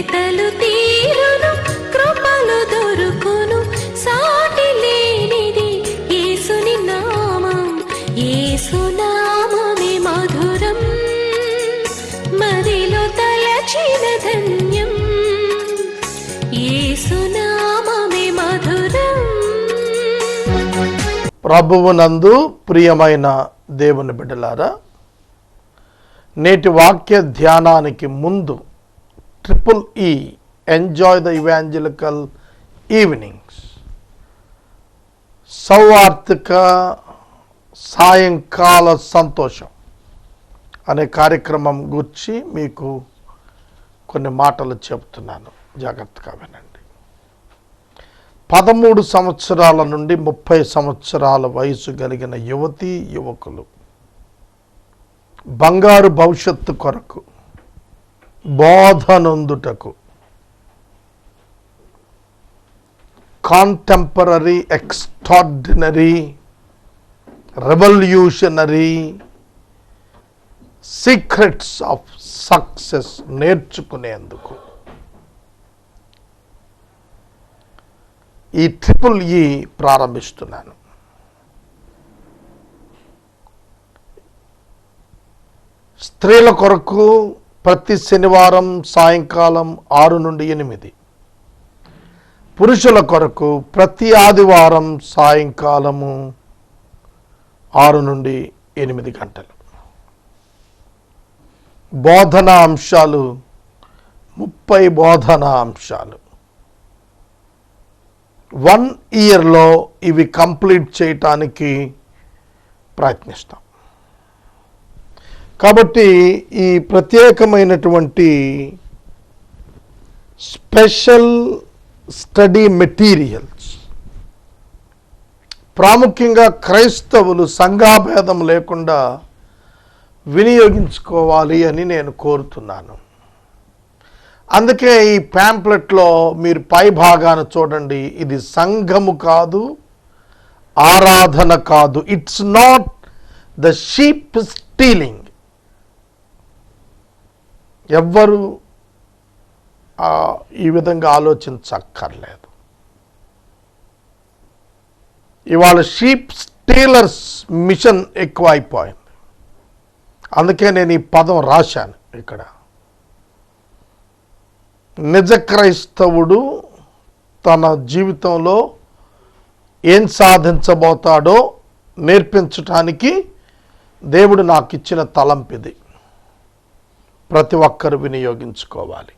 వెతలు తీరును, కృపలు దొరుకును, సాటి లేనిది యేసుని నామం. యేసునామమే మధురం, మదిలో తలచిన ధన్యం. యేసునామమే మధురం. ప్రభువునందు ప్రియమైన దేవుని బిడ్డలారా, నేటి వాక్య ధ్యానానికి ముందు triple enjoy the evangelical evenings, సౌవార్తిక సాయంకాల సంతోషం అనే కార్యక్రమం గురించి మీకు కొన్ని మాటలు చెప్తున్నాను, జాగ్రత్తగా వినండి. 13 సంవత్సరాల నుండి 30 సంవత్సరాల వయసు కలిగిన యువతీ యువకులు బంగారు భవిష్యత్తు కొరకు బోధనందుటకు contemporary, extraordinary, revolutionary secrets of success నేర్చుకునేందుకు ఈ ట్రిపుల్ ప్రారంభిస్తున్నాను. స్త్రీల కొరకు ప్రతి శనివారం సాయంకాలం 6 నుండి 8, పురుషుల కొరకు ప్రతి ఆదివారం సాయంకాలము 6 నుండి 8 గంటలు. బోధనా అంశాలు 30 బోధనా అంశాలు. 1 ఇయర్లో ఇవి కంప్లీట్ చేయటానికి ప్రయత్నిస్తాం. కాబట్టి ఈ ప్రత్యేకమైనటువంటి స్పెషల్ స్టడీ మెటీరియల్స్ ప్రాముఖ్యంగా క్రైస్తవులు సంఘాభేదం లేకుండా వినియోగించుకోవాలి అని నేను కోరుతున్నాను. అందుకే ఈ ప్యాంప్లెట్లో మీరు పై భాగాన చూడండి, ఇది సంఘము కాదు, ఆరాధన కాదు. It's not the sheep stealing. ఎవ్వరు ఈ విధంగా ఆలోచించక్కర్లేదు. ఇవాళ షీప్ స్టీలర్స్ మిషన్ ఎక్కువ అయిపోయింది. అందుకే నేను ఈ పదం రాశాను ఇక్కడ. నిజ క్రైస్తవుడు తన జీవితంలో ఏం సాధించబోతాడో నేర్పించటానికి దేవుడు నాకు ఇచ్చిన తలంపిది. ప్రతి ఒక్కరు వినియోగించుకోవాలి.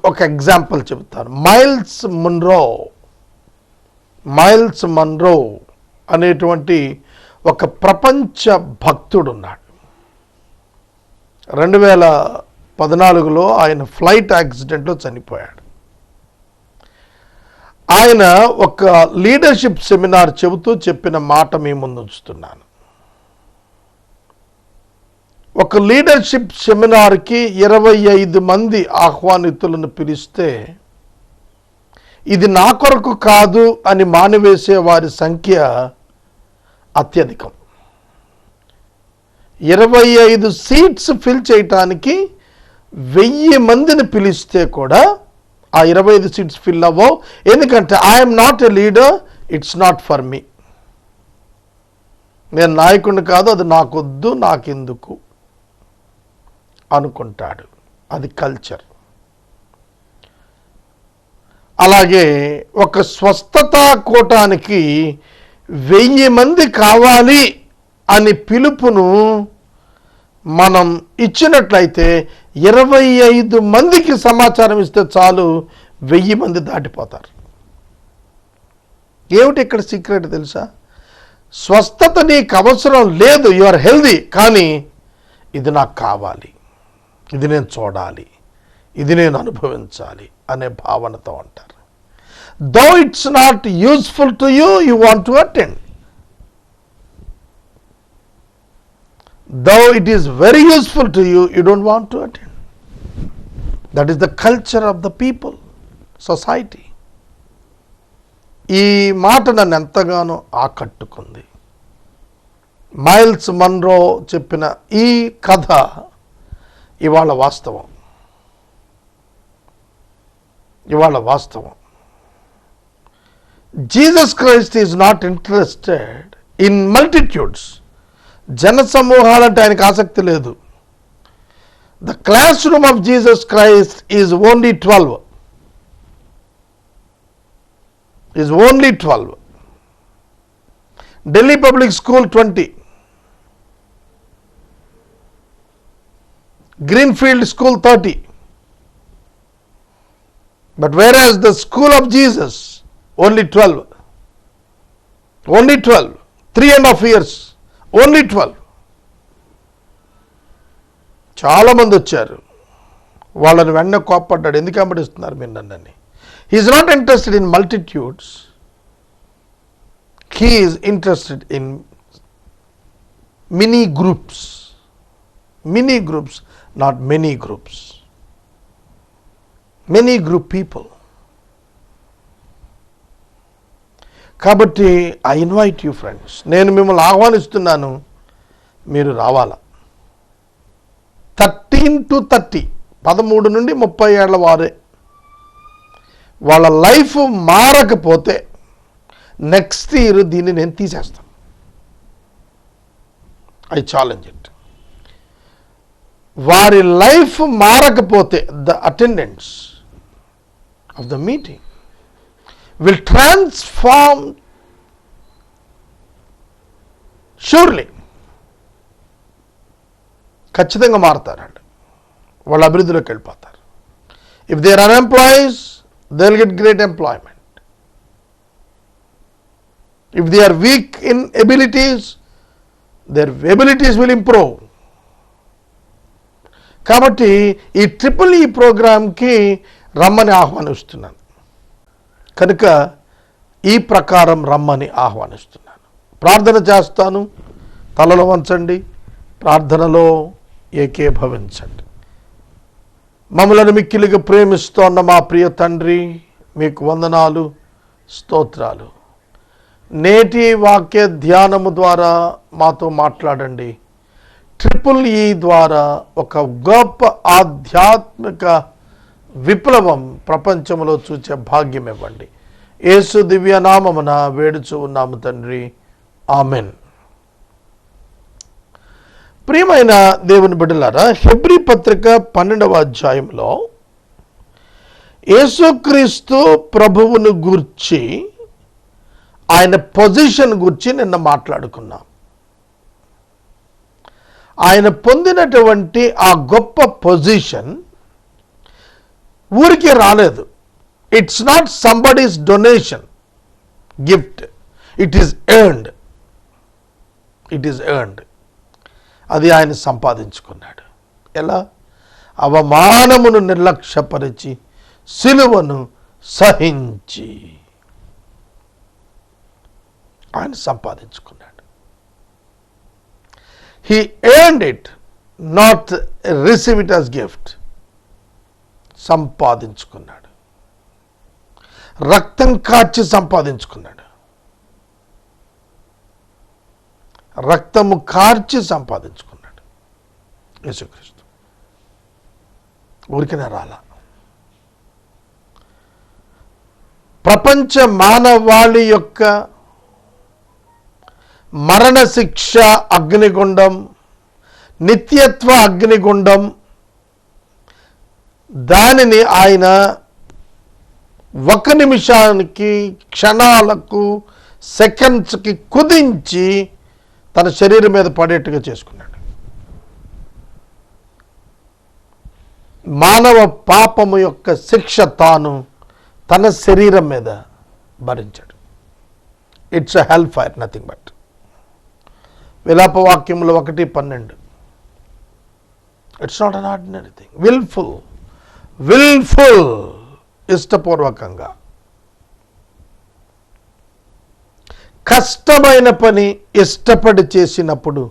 ఒక ఎగ్జాంపుల్ చెబుతాను. మైల్స్ మన్రో అనేటువంటి ఒక ప్రపంచ భక్తుడున్నాడు. 2014లో ఆయన ఫ్లైట్ యాక్సిడెంట్లో చనిపోయాడు. ఆయన ఒక లీడర్షిప్ సెమినార్ చెబుతూ చెప్పిన మాట మీ ముందు ఉంచుతున్నాను. ఒక లీడర్షిప్ సెమినార్కి 25 మంది ఆహ్వానితులను పిలిస్తే ఇది నా కొరకు కాదు అని మానివేసే వారి సంఖ్య అత్యధికం. 25 సీట్స్ ఫిల్ చేయటానికి 1000 మందిని పిలిస్తే కూడా ఆ 25 సీట్స్ ఫిల్ అవ్వవు. ఎందుకంటే I'm not a leader, it's not for me. నేను నాయకుడిని కాదు, అది నాకొద్దు, నాకెందుకు అనుకుంటాడు. అది కల్చర్. అలాగే ఒక స్వస్థతా కూటానికి 1000 మంది కావాలి అని పిలుపును మనం ఇచ్చినట్లయితే 25 మందికి సమాచారం ఇస్తే చాలు, 1000 మంది దాటిపోతారు. ఏమిటి ఇక్కడ సీక్రెట్ తెలుసా? స్వస్థత నీకు అవసరం లేదు, యు ఆర్ హెల్దీ, కానీ ఇది నాకు కావాలి, ఇది నేను చూడాలి, ఇది నేను అనుభవించాలి అనే భావనతో అంటారు. Though it's not useful to you, you want to attend. Though it is very useful to you, you don't want to attend. That is the culture of the people, society. ఈ మాట నన్ను ఎంతగానో ఆకట్టుకుంది. మైల్స్ మన్రో చెప్పిన ఈ కథ ఇవాళ వాస్తవం. ఇవాళ వాస్తవం. Jesus Christ is not interested in multitudes. జన సమూహాలంటే ఆయనకు ఆసక్తి లేదు. The class room of Jesus Christ is only 12. Delhi public school 20, Greenfield School 30. But whereas the school of Jesus, only 12. 3.5 years, only 12. చాలా మంది వచ్చారు. వాళ్ళని వెన్న కోప్పడ్డాడు, ఎందుకు వెంబడిస్తున్నారు మీరు నన్నని. He is not interested in multitudes. He is interested in mini groups, not many groups. Many group people. కాబట్టి I invite you friends, నేను మిమ్మల్ని ఆహ్వానిస్తున్నాను, మీరు రావాలా. 13 to 30, 13 నుండి 30 ఏళ్ల వారే వాళ్ళ లైఫ్ మారకపోతే నెక్స్ట్ ఇయర్ దీన్ని నేను తీసేస్తాను. I challenge it. వారి లైఫ్ మారకపోతే the attendance of the meeting will transform surely. ఖచ్చితంగా మారుతారండి, వాళ్ళ అభివృద్ధిలోకి వెళ్ళిపోతారు. If they are unemployees, they will get great employment. If they are weak in abilities, their abilities will improve. కాబట్టి ఈ EEE ప్రోగ్రామ్కి రమ్మని ఆహ్వానిస్తున్నాను. కనుక ఈ ప్రకారం రమ్మని ఆహ్వానిస్తున్నాను. ప్రార్థన చేస్తాను, తలలో వంచండి, ప్రార్థనలో ఏకీభవించండి. మమ్మలను మిక్కిలిగా ప్రేమిస్తోన్న మా ప్రియ తండ్రి, మీకు వందనాలు, స్తోత్రాలు. నేటి వాక్య ధ్యానము ద్వారా మాతో మాట్లాడండి. EEE ద్వారా ఒక గొప్ప ఆధ్యాత్మిక విప్లవం ప్రపంచంలో చూచే భాగ్యం ఇవ్వండి. యేసు దివ్య నామమున వేడుచు ఉన్నాము తండ్రి, ఆమెన్. ప్రియమైన దేవుని బిడ్డలారా, హెబ్రీ పత్రిక 12వ అధ్యాయంలో యేసుక్రీస్తు ప్రభువును గూర్చి, ఆయన పొజిషన్ గురించి నిన్న మాట్లాడుకున్నాం. ఆయన పొందినటువంటి ఆ గొప్ప పొజిషన్ ఊరికే రాలేదు. It's not somebody's donation, gift. It is earned. అది ఆయన సంపాదించుకున్నాడు. ఎలా? అవమానమును నిర్లక్ష్యపరిచి సిలువను సహించి ఆయన సంపాదించుకున్నాడు. He earned it, not receive it as gift. సంపాదించుకున్నాడు. రక్తం కార్చి సంపాదించుకున్నాడు. రక్తము కార్చి సంపాదించుకున్నాడు యేసుక్రీస్తు. ఊరికనే రాలా. ప్రపంచ మానవాళి యొక్క మరణ శిక్ష అగ్నిగుండం, నిత్యత్వ అగ్నిగుండం, దానిని ఆయన 1 నిమిషానికి, క్షణాలకు, సెకండ్స్కి కుదించి తన శరీరం మీద పడేట్టుగా చేసుకున్నాడు. మానవ పాపము యొక్క శిక్ష తాను తన శరీరం మీద భరించాడు. It's a hell fire, nothing but. విలాపవాక్యములు 1:12. It's not an ordinary thing. Wilful, ఇష్టపూర్వకంగా. కష్టమైన పని ఇష్టపడి చేసినప్పుడు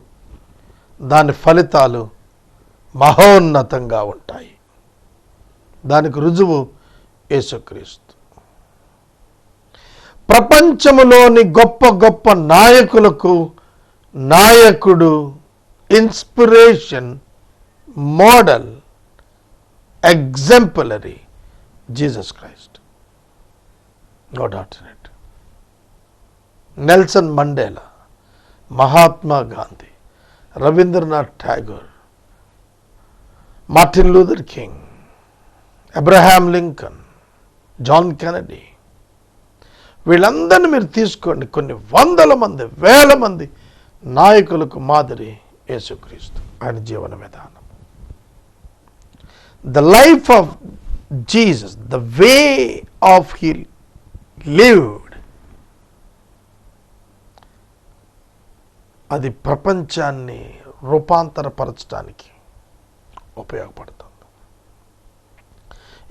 దాని ఫలితాలు మహోన్నతంగా ఉంటాయి. దానికి రుజువు యేసుక్రీస్తు. ప్రపంచములోని గొప్ప గొప్ప నాయకులకు నాయకుడు, inspiration, model, exemplary Jesus Christ, no doubt in it. Nelson Mandela, Mahatma Gandhi, Rabindranath Tagore, Martin Luther King, Abraham Lincoln, John Kennedy, వీళ్ళందరినీ మీరు తీసుకోండి. కొన్ని వందల మంది, వేల మంది నాయకులకు మాదిరి యేసుక్రీస్తు, ఆయన జీవన విధానం. The life of Jesus, the way of he lived, అది ప్రపంచాన్ని రూపాంతరపరచడానికి ఉపయోగపడుతుంది.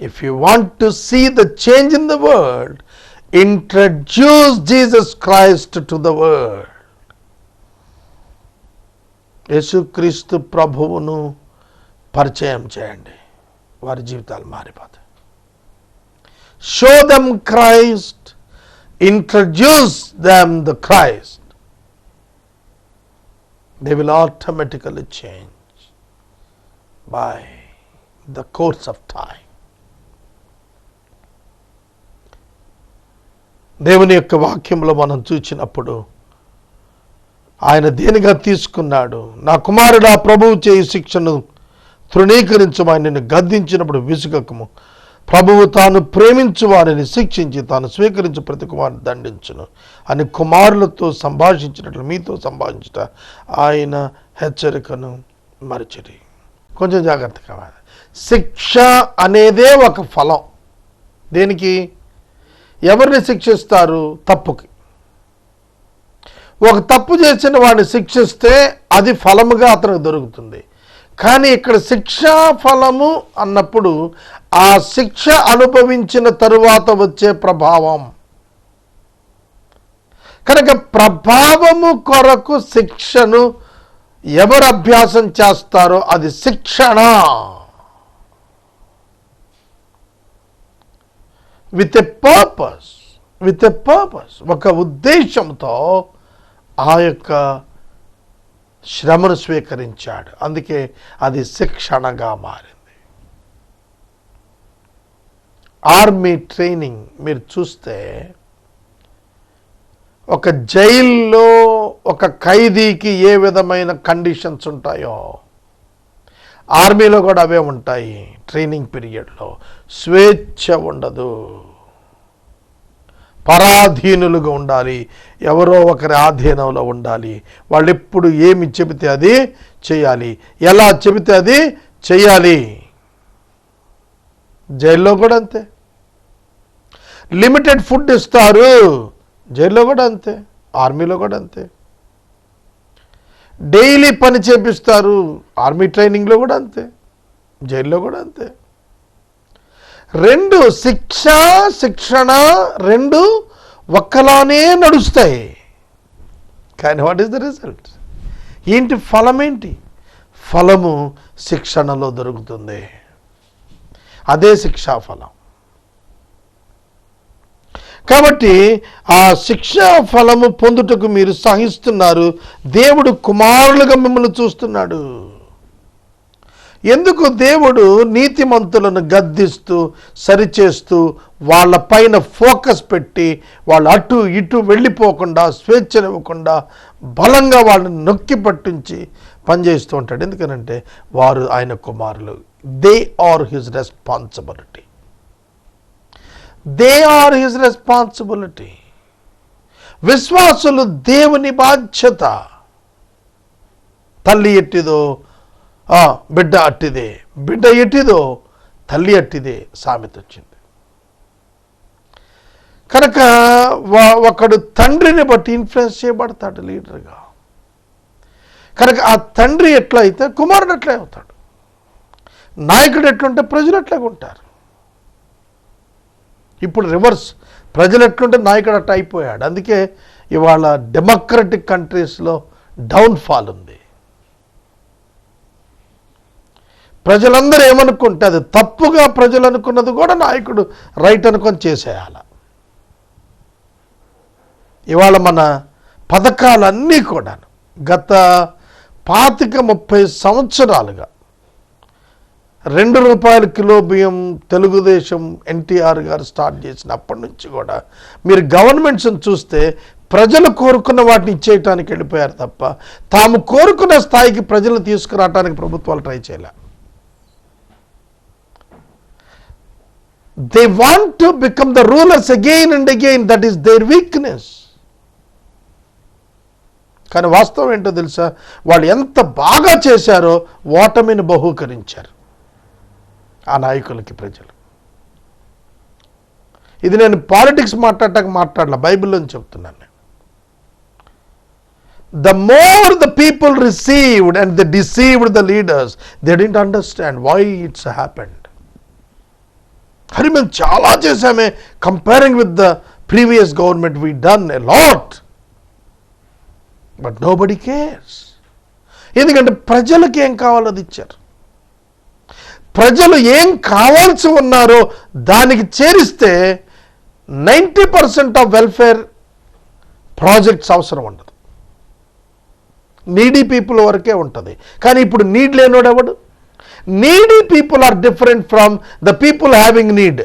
If you want to see the change in the world, introduce Jesus Christ to the world. యేసుక్రీస్తు ప్రభువును పరిచయం చేయండి, వారి జీవితాలు మారిపోతాయి. Show them Christ, introduce them the Christ, they will automatically change by the course of time. దేవుని యొక్క వాక్యంలో మనం చూసినప్పుడు ఆయన దేనిగా తీసుకున్నాడు? నా కుమారుడా, ప్రభువు చేయి శిక్షను తృణీకరించమని నిన్ను గద్దించినప్పుడు విసుగకము. ప్రభువు తాను ప్రేమించు వారిని శిక్షించి తాను స్వీకరించు ప్రతి కుమారుని దండించును అని కుమారులతో సంభాషించినట్లు మీతో సంభాషించుట ఆయన హెచ్చరికను మరచిరి. కొంచెం జాగ్రత్త కావాలి. శిక్ష అనేదే ఒక ఫలం. దేనికి? ఎవరిని శిక్షిస్తారు? తప్పుకి. ఒక తప్పు చేసిన వాడిని శిక్షిస్తే అది ఫలముగా అతనికి దొరుకుతుంది. కానీ ఇక్కడ శిక్షా ఫలము అన్నప్పుడు ఆ శిక్ష అనుభవించిన తరువాత వచ్చే ప్రభావం. కనుక ప్రభావము కొరకు శిక్షను ఎవరు అభ్యాసం చేస్తారో అది శిక్షణ. విత్ ఎ పర్పస్, ఒక ఉద్దేశంతో ఆ యొక్క శ్రమను స్వీకరించాడు. అందుకే అది శిక్షణగా మారింది. ఆర్మీ ట్రైనింగ్ మీరు చూస్తే ఒక జైల్లో ఒక ఖైదీకి ఏ విధమైన కండిషన్స్ ఉంటాయో ఆర్మీలో కూడా అవే ఉంటాయి. ట్రైనింగ్ పీరియడ్లో స్వేచ్ఛ ఉండదు, పరాధీనులుగా ఉండాలి, ఎవరో ఒకరి ఆధీనంలో ఉండాలి. వాళ్ళు ఎప్పుడు ఏమి చెబితే అది చేయాలి, ఎలా చెబితే అది చేయాలి. జైల్లో కూడా అంతే. లిమిటెడ్ ఫుడ్ ఇస్తారు, జైల్లో కూడా అంతే, ఆర్మీలో కూడా అంతే. డైలీ పని చేపిస్తారు, ఆర్మీ ట్రైనింగ్లో కూడా అంతే, జైల్లో కూడా అంతే. రెండు శిక్షణ రెండు ఒక్కలానే నడుస్తాయి. కానీ వాట్ ఈస్ ద రిజల్ట్? ఏంటి ఫలం? ఏంటి ఫలము? శిక్షణలో దొరుకుతుంది. అదే శిక్షా ఫలం. కాబట్టి ఆ శిక్షా ఫలము పొందుటకు మీరు సహిస్తున్నారు. దేవుడు కుమారులుగా మిమ్మల్ని చూస్తున్నాడు. ఎందుకు? దేవుడు నీతిమంతులను గద్దిస్తూ సరిచేస్తూ వాళ్ళ పైన ఫోకస్ పెట్టి వాళ్ళు అటు ఇటు వెళ్ళిపోకుండా స్వేచ్ఛనివ్వకుండా బలంగా వాళ్ళని నొక్కి పట్టించి పనిచేస్తూ ఉంటాడు. ఎందుకనంటే వారు ఆయన కుమారులు. They are his responsibility. They are his responsibility. విశ్వాసులు దేవుని బాధ్యత. తల్లి ఎట్టిదో బిడ్డ అట్టిదే, బిడ్డ ఎట్టిదో తల్లి అట్టిదే సామెత వచ్చింది. కనుక ఒకడు తండ్రిని బట్టి ఇన్ఫ్లుయెన్స్ చేయబడతాడు లీడర్గా. కనుక ఆ తండ్రి ఎట్లా అయితే కుమారుడు అట్లే అవుతాడు. నాయకుడు ఎట్లుంటే ప్రజలు అట్లాగే ఉంటారు. ఇప్పుడు రివర్స్, ప్రజలు ఎట్లుంటే నాయకుడు అట్లా అయిపోయాడు. అందుకే ఇవాళ డెమోక్రటిక్ కంట్రీస్లో డౌన్ఫాల్ ఉంది. ప్రజలందరూ ఏమనుకుంటే అది తప్పుగా ప్రజలు అనుకున్నది కూడా నాయకుడు రైట్ అనుకొని చేసేయాలి. ఇవాళ మన పథకాలన్నీ కూడా గత 25-30 సంవత్సరాలుగా ₹2 కిలో బియ్యం తెలుగుదేశం ఎన్టీఆర్ గారు స్టార్ట్ చేసినప్పటి నుంచి కూడా మీరు గవర్నమెంట్స్ని చూస్తే ప్రజలు కోరుకున్న వాటిని ఇచ్చేయటానికి వెళ్ళిపోయారు తప్ప తాము కోరుకున్న స్థాయికి ప్రజలు తీసుకురావడానికి ప్రభుత్వాలు ట్రై చేయలే. They want to become the rulers again and again. That is their weakness. కానీ వాస్తవం ఏంటో తెలుసా, వాళ్ళు ఎంత బాగా చేశారో ఓటమిని బహూకరించారు ఆ నాయకులకి ప్రజలు. ఇది నేను పాలిటిక్స్ మాట్లాడలే, బైబిల్లో చెప్తున్నాను నేను. The more the people received and they deceived the leaders, they didn't understand why it's happened. Hari మేము చాలా చేశామే, comparing with the previous government we done a lot, but nobody cares. ఎందుకంటే ప్రజలకు ఏం కావాలో అది ఇచ్చారు. ప్రజలు ఏం కావాల్సి ఉన్నారో దానికి చేరిస్తే 90% ఆఫ్ వెల్ఫేర్ ప్రాజెక్ట్స్ అవసరం ఉండదు, నీడీ పీపుల్ వరకే ఉంటుంది. కానీ ఇప్పుడు నీడ్ లేనోడు ఎవడు? Needy people are different from the people having need.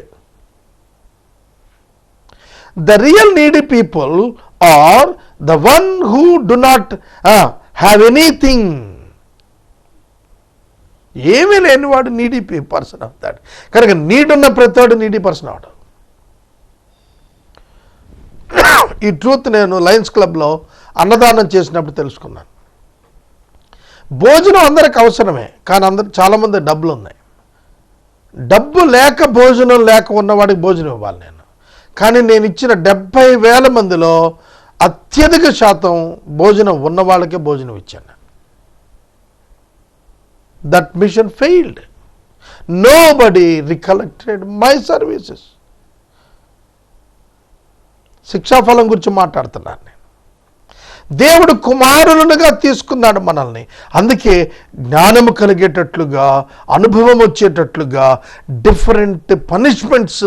The real needy people are the one who do not have anything. ఏమీ లేనివాడు నీడీ పర్సన్ ఆఫ్ దాట్. కనుక నీడ్ ఉన్న ప్రతివాడు నీడీ పర్సన్ అవడు. ఈ ట్రూత్ నేను లయన్స్ క్లబ్లో అన్నదానం చేసినప్పుడు తెలుసుకున్నాను. భోజనం అందరికి అవసరమే, కానీ చాలామంది డబ్బులు ఉన్నాయి. డబ్బు లేక భోజనం లేక ఉన్నవాడికి భోజనం ఇవ్వాలి నేను. కానీ నేను ఇచ్చిన 70,000 మందిలో అత్యధిక శాతం భోజనం ఉన్న వాళ్ళకే భోజనం ఇచ్చాను. That mission failed. Nobody recollected my services. శిక్షాఫలం గురించి మాట్లాడుతున్నాను నేను. దేవుడు కుమారులుగా తీసుకున్నాడు మనల్ని. అందుకే జ్ఞానము కలిగేటట్లుగా, అనుభవం వచ్చేటట్లుగా, డిఫరెంట్ పనిష్మెంట్స్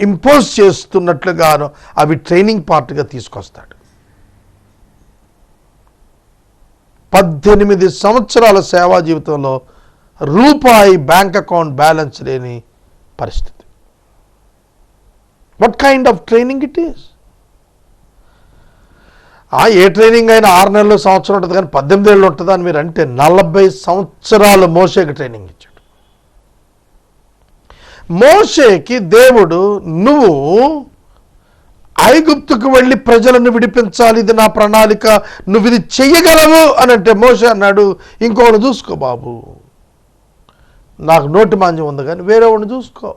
ఇంపోజ్ చేస్తున్నట్లుగాను అవి ట్రైనింగ్ పార్ట్గా తీసుకొస్తాడు. 18 సంవత్సరాల సేవా జీవితంలో రూపాయి బ్యాంక్ అకౌంట్ బ్యాలెన్స్ లేని పరిస్థితి. What kind of training it is? A training అయినా 6 నెలలు, సంవత్సరం ఉంటుంది, కానీ 18 ఏళ్ళు ఉంటుందా అని మీరు అంటే 40 సంవత్సరాలు మోషేకి ట్రైనింగ్ ఇచ్చాడు. మోషేకి దేవుడు నువ్వు ఐగుప్తుకు వెళ్ళి ప్రజలను విడిపించాలి, ఇది నా ప్రణాళిక, నువ్వు ఇది చెయ్యగలవు అని అంటే మోషే అన్నాడు, ఇంకోటి చూసుకో బాబు, నాకు నోటి మాంద్యం ఉంది కానీ వేరే వాడిని చూసుకో.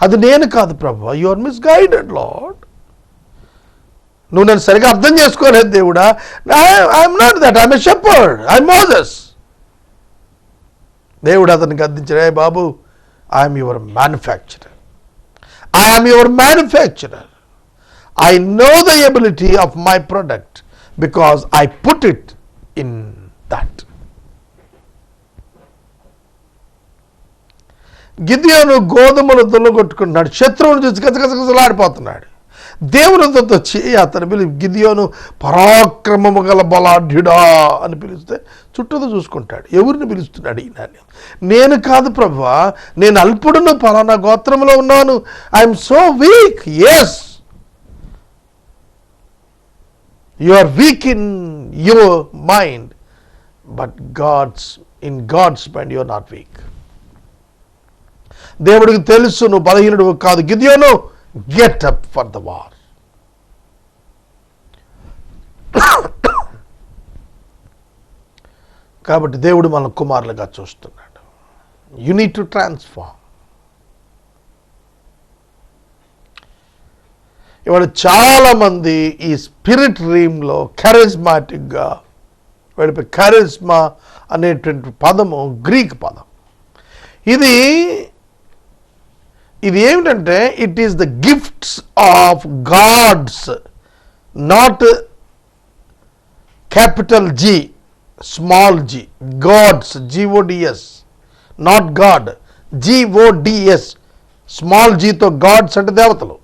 అది నేను కాదు ప్రభు, యు ఆర్ మిస్గైడెడ్ లార్డ్. నువ్వు నన్ను సరిగా అర్థం చేసుకోలేదు దేవుడా. I'm not that, I'm a shepherd, I'm Moses. దేవుడు అతనికి అందించాడు, ఏ బాబు, I'm your manufacturer, I'm your manufacturer. I know the ability of my product because I put it in that. గిద్యోను గోధుమలు దున్నగొట్టుకున్నాడు, శత్రువును చూసి గజగజగజలాడిపోతున్నాడు. దేవునితో వచ్చి అతను గిద్యోను పరాక్రమము గల బలాఢ్యుడా అని పిలిస్తే చుట్టూతో చూసుకుంటాడు, ఎవరిని పిలుస్తున్నాడు ఈయన? నేను కాదు ప్రభువా, నేను అల్పుడును, పలానా గోత్రంలో ఉన్నాను, I'm so weak. Yes, you are weak in your mind, but in God's mind you are not weak. దేవుడికి తెలుసు నువ్వు బలహీనుడు కాదు. గిద్యోను, get up for the war. కాబట్టి దేవుడు మన కుమారులుగా చూస్తున్నాడు. You need to transform. ఇవాళ చాలామంది ఈ స్పిరిట్ రీమ్లో కెరిజ్మాటిక్గా వెళ్ళిపోయి, కెరిజ్మా అనేటువంటి పదము గ్రీక్ పదం. ఇది ఏమిటంటే it is the gifts of gods, not capital G, small G, gods, G O D S, not God, G O D S, small జీతో గాడ్స్ అంటే దేవతలు.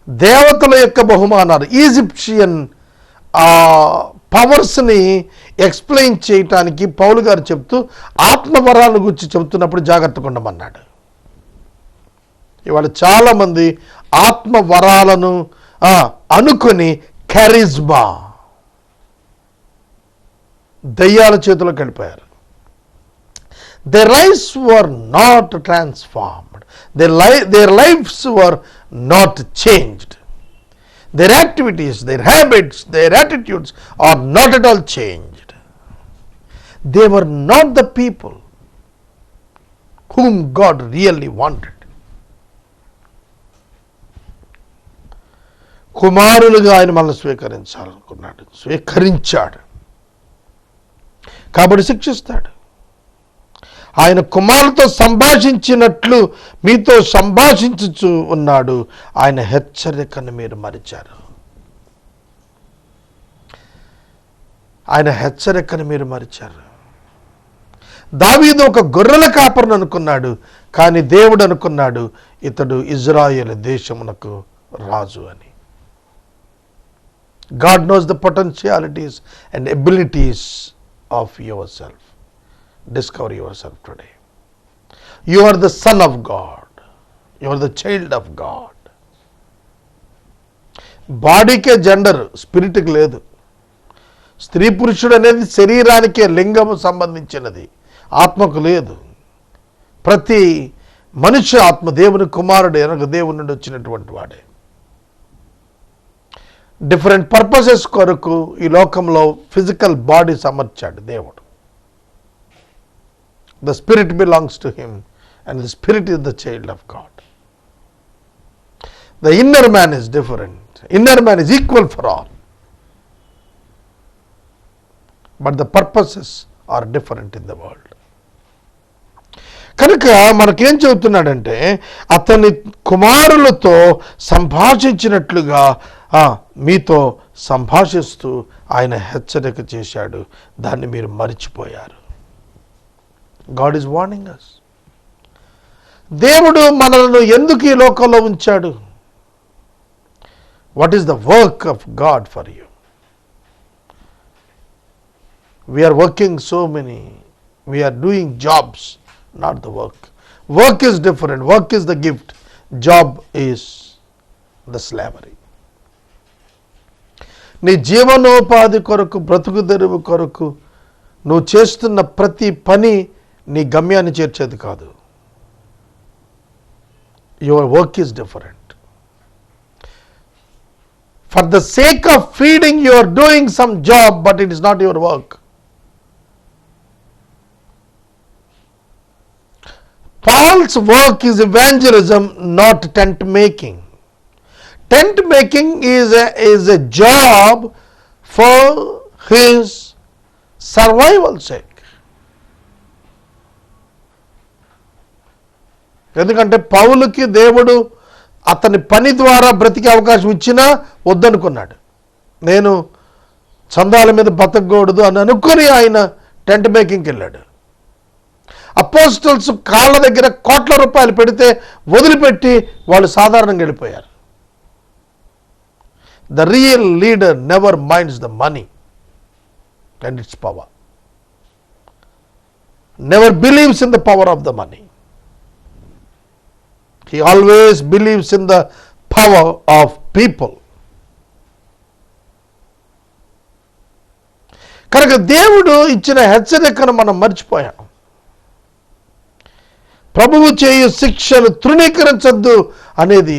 దేవతల యొక్క బహుమానాలు. ఈజిప్షియన్ పవర్స్ని ఎక్స్ప్లెయిన్ చేయటానికి పౌలు గారు చెప్తూ ఆత్మవరాలను గురించి చెబుతున్నప్పుడు జాగ్రత్తగా ఉండమన్నాడు. ఇవాళ చాలామంది ఆత్మవరాలను అనుకొని కెరిజ్మా దయ్యాల చేతిలోకి వెళ్ళిపోయారు. Their lives were not transformed. Their lives were not changed. Their activities, their habits, their attitudes are not at all changed. They were not the people whom God really wanted. కుమారులుగా ఆయన మనల్ని స్వీకరించాలనుకున్నాడు, స్వీకరించాడు. కాబట్టి శిక్షిస్తాడు. ఆయన కుమారులతో సంభాషించినట్లు మీతో సంభాషించుచు ఉన్నాడు. ఆయన హెచ్చరికను మీరు మరిచారు. ఆయన హెచ్చరికను మీరు మరిచారు. దావీదు ఒక గొర్రెల కాపరిని అనుకున్నాడు, కానీ దేవుడు అనుకున్నాడు ఇతడు ఇజ్రాయేల్ దేశమునకు రాజు అని. God knows the potentialities and abilities of yourself. Discover yourself today. You are the son of God. You are the child of God. బాడీకే జెండర్, స్పిరిట్కి లేదు. స్త్రీ పురుషుడు అనేది శరీరానికే, లింగము సంబంధించినది, ఆత్మకు లేదు. ప్రతి మనిషి ఆత్మ దేవుని కుమారుడు ఎనక దేవుని నుండి వచ్చినటువంటి వాడే. డిఫరెంట్ పర్పసెస్ కొరకు ఈ లోకంలో ఫిజికల్ బాడీ సమర్చాడు దేవుడు. The spirit belongs to him and the spirit is the child of God. The inner man is different. Inner man is equal for all, but the purposes are different in the world. కనుక మనకేం చెబుతున్నాడంటే అతని కుమారులతో సంభాషించినట్లుగా మీతో సంభాషిస్తూ ఆయన హెచ్చరిక చేశాడు. దాన్ని మీరు మరిచిపోయారు. God is warning us. దేవుడు మనల్ని ఎందుకు ఈ లోకంలో ఉంచాడు? What is the work of God for you? We are working so many, we are doing jobs, not the work. Work is different. Work is the gift. Job is the slavery. నీ జీవనోపాధి కొరకు, బ్రతుకు తెరువు కొరకు నువ్వు చేస్తున్న ప్రతి పని నీ గమ్యాన్ని చేర్చేది కాదు. Your work is different. For the sake of feeding you are doing some job, but it is not your work. Paul's work is evangelism, not tent making. Tent making is a job for his survival sake. ఎందుకంటే పౌలుకి దేవుడు అతని పని ద్వారా బ్రతికే అవకాశం ఇచ్చినా వద్దనుకున్నాడు. నేను చందాల మీద బతకూడదు అని అనుకుని ఆయన టెంట్ మేకింగ్కి వెళ్ళాడు. అపోస్టల్స్ కాళ్ళ దగ్గర కోట్ల రూపాయలు పెడితే వదిలిపెట్టి వాళ్ళు సాధారణంగా వెళ్ళిపోయారు. The real leader never minds the money and its power. Never believes in the power of the money. He always believes in the power of people. కనుక దేవుడు ఇచ్చిన హెచ్చరికను మనం మర్చిపోయాం. ప్రభువు చేయు శిక్షను తృణీకరించద్దు అనేది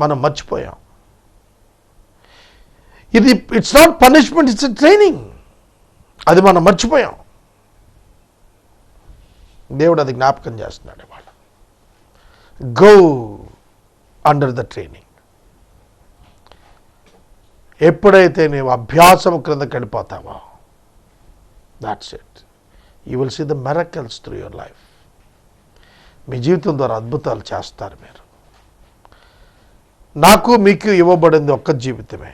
మనం మర్చిపోయాం. ఇది it's not punishment, it's training. అది మనం మర్చిపోయాం. దేవుడు అది జ్ఞాపకం చేస్తున్నాడు ఇవాళ. Go under the training. ఎప్పుడైతే నీవు అభ్యాసం క్రిందకి వెళ్ళిపోతావో, that's it. You will see the miracles through your life. మీ జీవితం ద్వారా అద్భుతాలు చేస్తారు మీరు. నాకు మీకు ఇవ్వబడింది ఒక్క జీవితమే,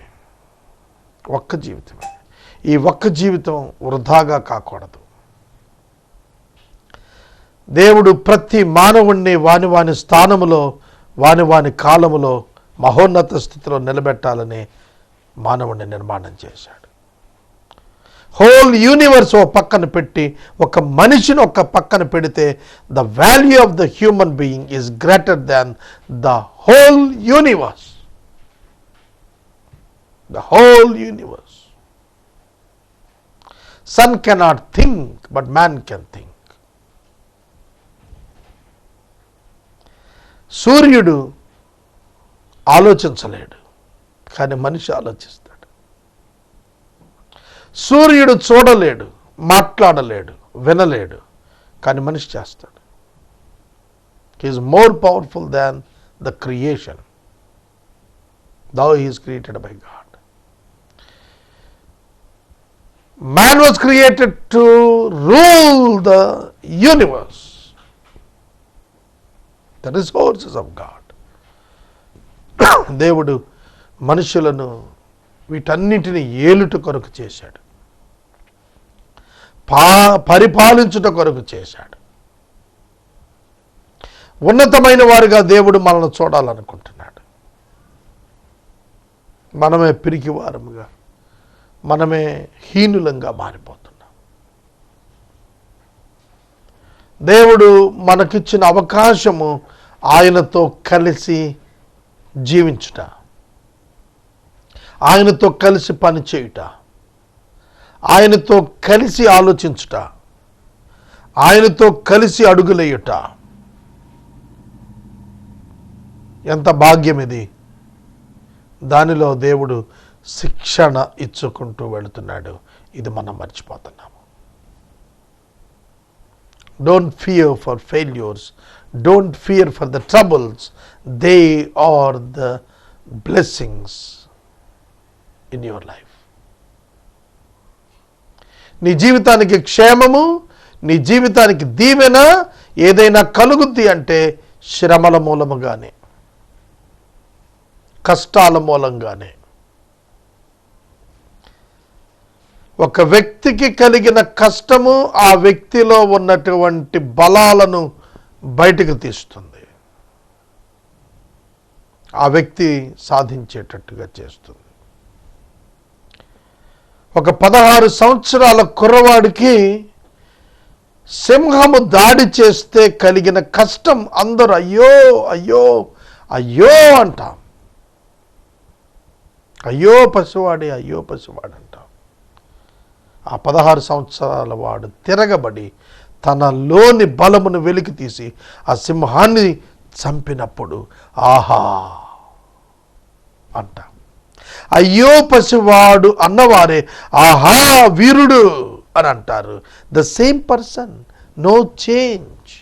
ఒక్క జీవితమే. ఈ ఒక్క జీవితం వృధాగా కాకూడదు. దేవుడు ప్రతి మానవుణ్ణి వాని వాని స్థానములో, వాని వాని కాలములో మహోన్నత స్థితిలో నిలబెట్టాలని మానవుణ్ణి నిర్మాణం చేశాడు. హోల్ యూనివర్స్ ఒక పక్కన పెట్టి ఒక మనిషిని ఒక పక్కన పెడితే the value of the human being is greater than the whole universe. The whole universe. Sun cannot think but man can think. సూర్యుడు ఆలోచించలేడు, కానీ మనిషి ఆలోచిస్తాడు. సూర్యుడు చూడలేడు, మాట్లాడలేడు, వినలేడు, కానీ మనిషి చేస్తాడు. He is more powerful than the creation, though he is created by God. Man was created to rule the universe, the resources of God. దేవుడు మనుషులను వీటన్నిటిని ఏలుట కొరకు చేశాడు, పరిపాలించుట కొరకు చేశాడు. ఉన్నతమైన వారిగా దేవుడు మనల్ని చూడాలనుకుంటున్నాడు. మనమే పిరికి వారముగా, మనమే హీనులంగా మారిపోతున్నాం. దేవుడు మనకిచ్చిన అవకాశము ఆయనతో కలిసి జీవించుట, ఆయనతో కలిసి పనిచేయుట, ఆయనతో కలిసి ఆలోచించుట, ఆయనతో కలిసి అడుగులేయుట. ఎంత భాగ్యం ఇది! దానిలో దేవుడు శిక్షణ ఇచ్చుకుంటూ వెళుతున్నాడు. ఇది మనం మర్చిపోతున్నాము. Don't fear for failures, don't fear for the troubles, they are the blessings in your life. నీ జీవితానికి క్షేమము, నీ జీవితానికి దీవెన ఏదైనా కలుగుద్ది అంటే శ్రమల మూలముగానే, కష్టాల మూలంగానే. ఒక వ్యక్తికి కలిగిన కష్టము ఆ వ్యక్తిలో ఉన్నటువంటి బలాలను బయటకు తీస్తుంది, ఆ వ్యక్తి సాధించేటట్టుగా చేస్తుంది. ఒక 16 సంవత్సరాల కుర్రవాడికి సింహము దాడి చేస్తే కలిగిన కష్టం అందరూ అయ్యో అయ్యో అయ్యో అంటాం. అయ్యో పసివాడి, అయ్యో పసివాడు అంటాం. ఆ 16 సంవత్సరాల వాడు తిరగబడి తనలోని బలమును వెలికి తీసి ఆ సింహాన్ని చంపినప్పుడు ఆహా అంట. అయ్యో పసివాడు అన్నవారే ఆహా వీరుడు అని అంటారు. The same person, no change.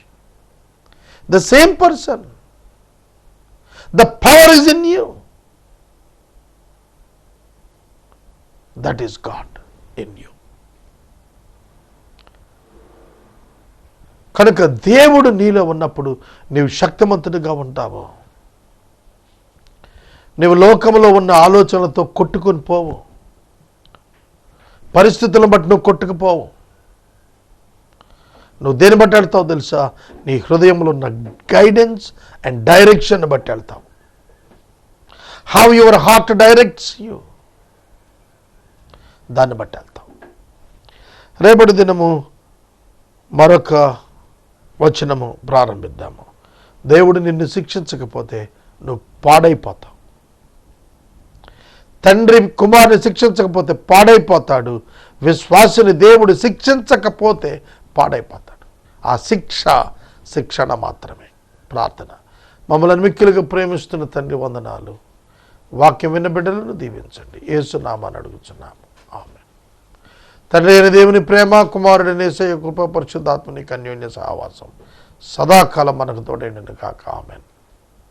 The same person, the power is in you, that is God in you. కనుక దేవుడు నీలో ఉన్నప్పుడు నీవు శక్తిమంతుడిగా ఉంటావు. నీవు లోకంలో ఉన్న ఆలోచనలతో కొట్టుకొని పోవు, పరిస్థితులను బట్టి నువ్వు కొట్టుకుపోవు. నువ్వు దేని బట్టి వెళ్తావు తెలుసా? నీ హృదయంలో ఉన్న గైడెన్స్ అండ్ డైరెక్షన్ బట్టి వెళ్తావు. How your heart directs you, దాన్ని బట్టి వెళ్తావు. రేపటి దినము మరొక వచనము ప్రారంభిద్దాము. దేవుడు నిన్ను శిక్షించకపోతే నువ్వు పాడైపోతావు. తండ్రి కుమారుని శిక్షించకపోతే పాడైపోతాడు. విశ్వాసుని దేవుడు శిక్షించకపోతే పాడైపోతాడు. ఆ శిక్షణ మాత్రమే. ప్రార్థన. మమ్మల్ని మిక్కిలుగా ప్రేమిస్తున్న తండ్రి వందనాలు. వాక్యం విన్న బిడ్డలను దీవించండి. యేసు నామమున అడుగుచున్నాము, ఆమేన్. తండ్రి అయిన దేవుని ప్రేమ, కుమారుడైన యేసయ్య కృప, పరిశుద్ధాత్మని అన్యోన్య సహవాసం సదాకాలం మనకు తోడైనను కాక, ఆమేన్.